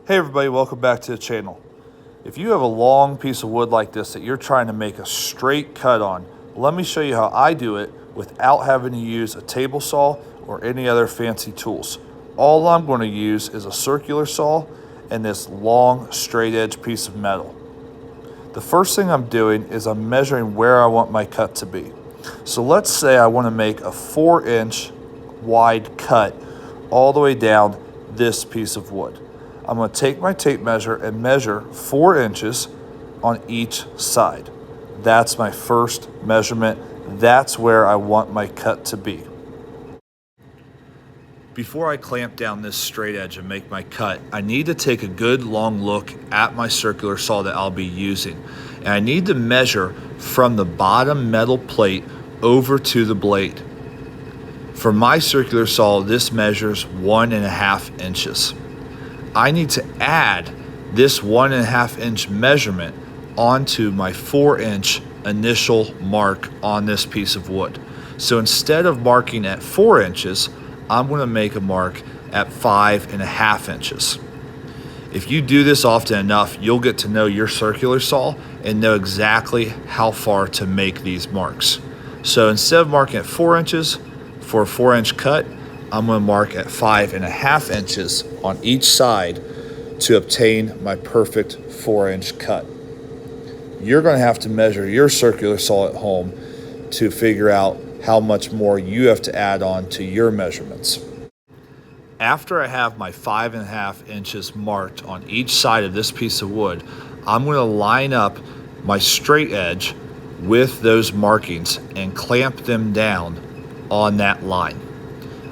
Hey everybody, welcome back to the channel. If you have a long piece of wood like this that you're trying to make a straight cut on, let me show you how I do it without having to use a table saw or any other fancy tools. All I'm going to use is a circular saw and this long straight edge piece of metal. The first thing I'm doing is I'm measuring where I want my cut to be. So let's say I want to make a 4-inch wide cut all the way down this piece of wood. I'm going to take my tape measure and measure 4 inches on each side. That's my first measurement. That's where I want my cut to be. Before I clamp down this straight edge and make my cut, I need to take a good long look at my circular saw that I'll be using. And I need to measure from the bottom metal plate over to the blade. For my circular saw, this measures 1.5 inches. I need to add this 1.5 inch measurement onto my 4-inch initial mark on this piece of wood. So instead of marking at 4 inches, I'm going to make a mark at 5.5 inches. If you do this often enough, you'll get to know your circular saw and know exactly how far to make these marks. So instead of marking at 4 inches for a 4-inch cut, I'm going to mark at 5.5 inches on each side to obtain my perfect 4-inch cut. You're going to have to measure your circular saw at home to figure out how much more you have to add on to your measurements. After I have my 5.5 inches marked on each side of this piece of wood, I'm going to line up my straight edge with those markings and clamp them down on that line.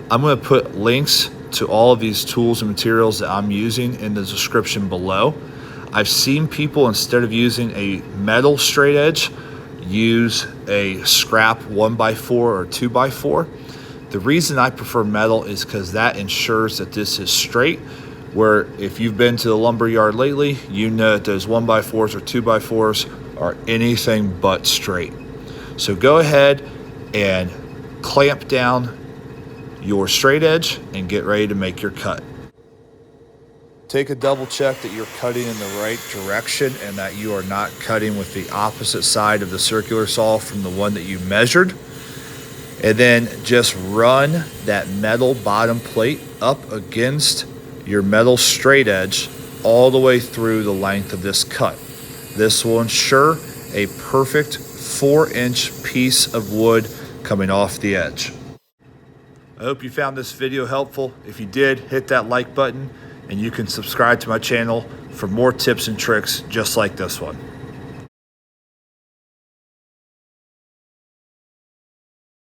I'm going to put links to all of these tools and materials that I'm using in the description below. I've seen people, instead of using a metal straight edge, use a scrap 1x4 or 2x4. The reason I prefer metal is because that ensures that this is straight, where if you've been to the lumber yard lately, you know that those 1x4s or 2x4s are anything but straight. So go ahead and clamp down your straight edge and get ready to make your cut. Take a double check that you're cutting in the right direction and that you are not cutting with the opposite side of the circular saw from the one that you measured. And then just run that metal bottom plate up against your metal straight edge all the way through the length of this cut. This will ensure a perfect 4-inch piece of wood coming off the edge. I hope you found this video helpful. If you did, hit that like button, and you can subscribe to my channel for more tips and tricks just like this one.